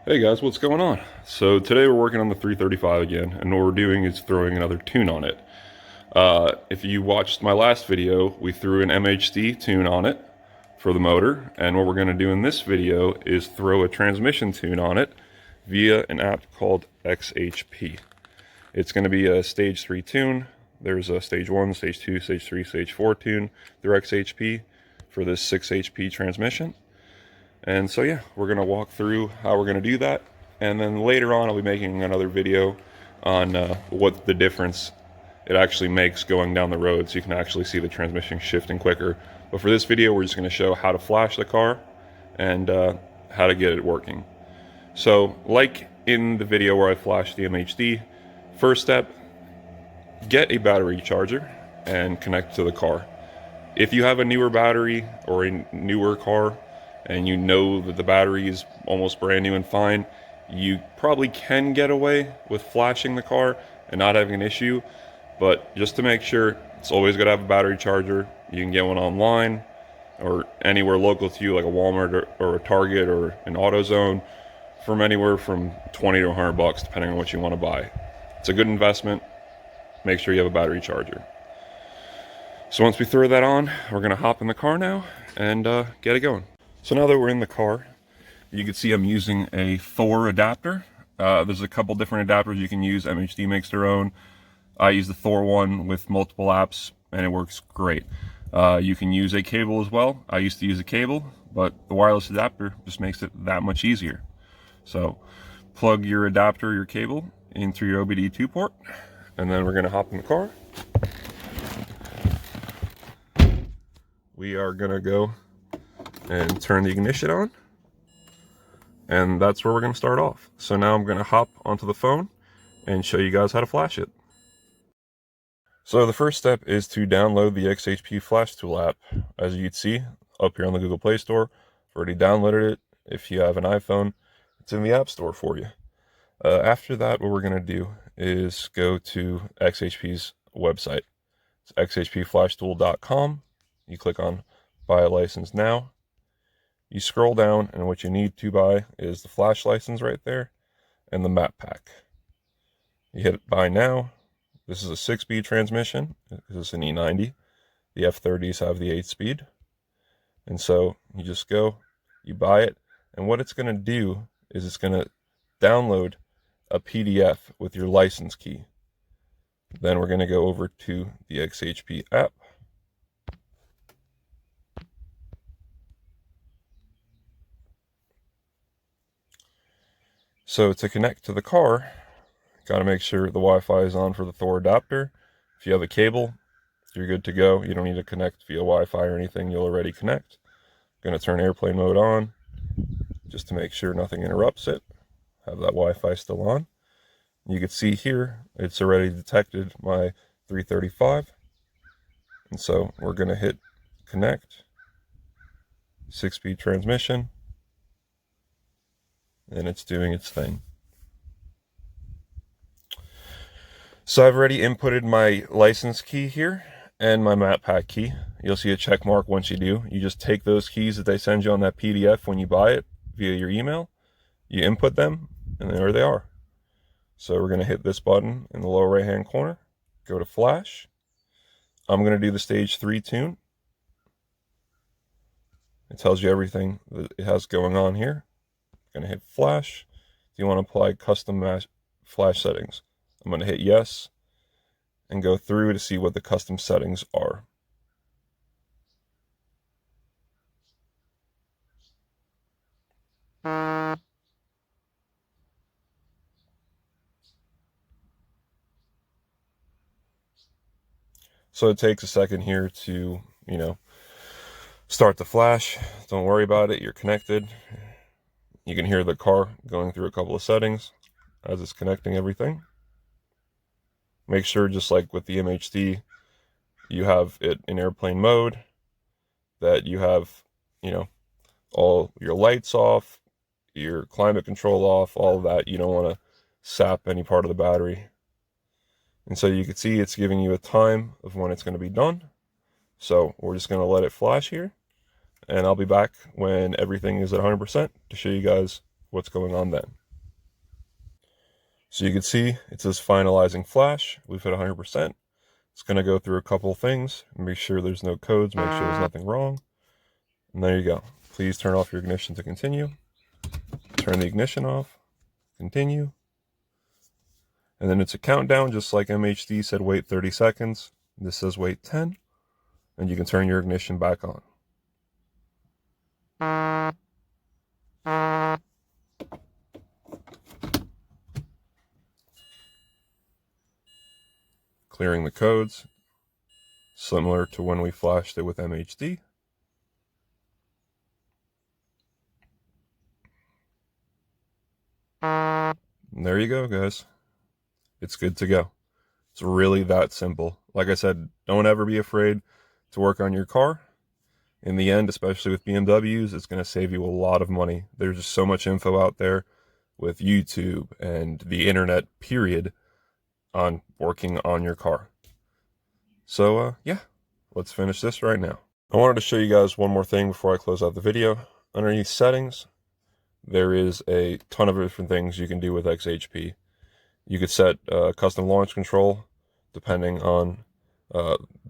Hey guys, what's going on? So today we're working on the 335 again, and what we're doing is throwing another tune on it. If you watched my last video, we threw an MHD tune on it for the motor, and what we're going to do in this video is throw a transmission tune on it via an app called XHP. It's going to be a stage 3 tune. There's a stage 1, stage 2, stage 3, stage 4 tune through XHP for this 6 HP transmission. And so yeah, we're going to walk through how we're going to do that. And then later on, I'll be making another video on what the difference it actually makes going down the road, so you can actually see the transmission shifting quicker. But for this video, we're just going to show how to flash the car and how to get it working. So like in the video where I flashed the MHD, first step, get a battery charger and connect to the car. If you have a newer battery or a newer car, and you know that the battery is almost brand new and fine, you probably can get away with flashing the car and not having an issue. But just to make sure, it's always got to have a battery charger. You can get one online or anywhere local to you, like a Walmart or a Target or an AutoZone, from anywhere from 20 to 100 bucks, depending on what you want to buy. It's a good investment. Make sure you have a battery charger. So once we throw that on, we're going to hop in the car now and get it going. So now that we're in the car, you can see I'm using a Thor adapter. There's a couple different adapters you can use. MHD makes their own. I use the Thor one with multiple apps, and it works great. You can use a cable as well. I used to use a cable, but the wireless adapter just makes it that much easier. So plug your adapter, your cable, into your OBD2 port, and then we're going to hop in the car. We are going to go and turn the ignition on, and that's where we're going to start off. So now I'm going to hop onto the phone and show you guys how to flash it. So the first step is to download the Xhp Flashtool app. As you'd see up here on the Google Play Store, I've already downloaded it. If you have an iPhone, it's in the App Store for you. After that, what we're going to do is go to XHP's website. It's xhpflashtool.com. You click on buy a license now. You scroll down, and what you need to buy is the flash license right there and the map pack. You hit buy now. This is a 6-speed transmission. This is an E90. The F30s have the 8-speed. And so you just go, you buy it, and what it's going to do is it's going to download a PDF with your license key. Then we're going to go over to the XHP app. So to connect to the car, got to make sure the Wi-Fi is on for the Thor adapter. If you have a cable, you're good to go. You don't need to connect via Wi-Fi or anything. You'll already connect. Going to turn airplane mode on just to make sure nothing interrupts it. Have that Wi-Fi still on. You can see here, it's already detected my 335. And so we're going to hit connect, 6-speed transmission, and it's doing its thing. So I've already inputted my license key here and my map pack key. You'll see a check mark once you do. You just take those keys that they send you on that PDF when you buy it via your email, you input them, and there they are. So we're going to hit this button in the lower right hand corner, go to flash. I'm going to do the stage 3 tune. It tells you everything that it has going on here. I'm going to hit flash. Do you want to apply custom flash settings? I'm going to hit yes and go through to see what the custom settings are. So it takes a second here to, start the flash. Don't worry about it. You're connected. You can hear the car going through a couple of settings as it's connecting everything. Make sure, just like with the MHD, you have it in airplane mode, that you have, all your lights off, your climate control off, all of that. You don't want to sap any part of the battery. And so you can see it's giving you a time of when it's going to be done. So we're just going to let it flash here, and I'll be back when everything is at 100% to show you guys what's going on then. So you can see it says Finalizing Flash. We've hit 100%. It's going to go through a couple things, make sure there's no codes, make sure there's nothing wrong. And there you go. Please turn off your ignition to continue. Turn the ignition off, continue. And then it's a countdown, just like MHD said, wait 30 seconds. This says wait 10, and you can turn your ignition back on. Clearing the codes, similar to when we flashed it with MHD. And there you go, guys. It's good to go. It's really that simple. Like I said, don't ever be afraid to work on your car. In the end, especially with BMWs, it's going to save you a lot of money. There's just so much info out there with YouTube and the internet, period, on working on your car. So, yeah, let's finish this right now. I wanted to show you guys one more thing before I close out the video. Underneath settings, there is a ton of different things you can do with XHP. You could set custom launch control depending on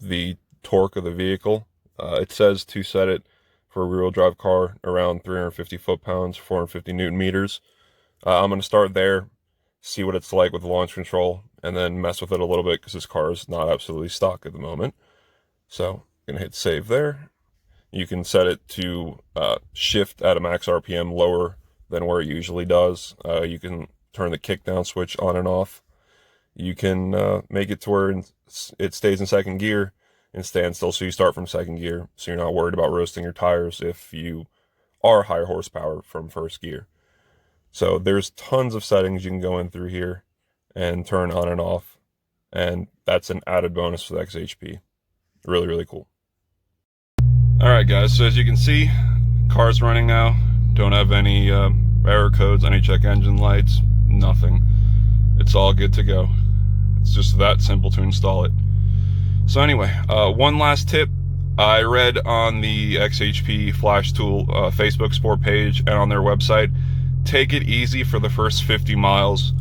the torque of the vehicle. It says to set it for a rear-wheel drive car around 350 foot-pounds, 450 newton meters. I'm going to start there, see what it's like with the launch control, and then mess with it a little bit because this car is not absolutely stock at the moment. So I'm going to hit save there. You can set it to shift at a max RPM lower than where it usually does. You can turn the kickdown switch on and off. You can make it to where it stays in second gear and stand still, so you start from second gear, so you're not worried about roasting your tires if you are higher horsepower from first gear. So there's tons of settings you can go in through here and turn on and off, and that's an added bonus for the XHP. Really, really cool. Alright guys, so as you can see, car's running now. Don't have any error codes, any check engine lights, nothing. It's all good to go. It's just that simple to install it. So anyway, one last tip. I read on the Xhp Flashtool Facebook support page and on their website, take it easy for the first 50 miles.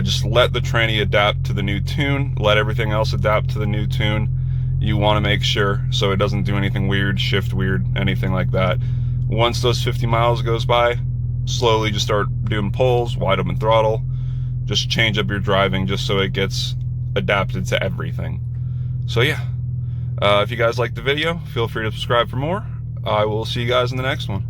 Just let the tranny adapt to the new tune, let everything else adapt to the new tune. You want to make sure so it doesn't do anything weird, shift weird, anything like that. Once those 50 miles goes by, slowly just start doing pulls, wide open throttle. Just change up your driving just so it gets adapted to everything. So yeah, if you guys liked the video, feel free to subscribe for more. I will see you guys in the next one.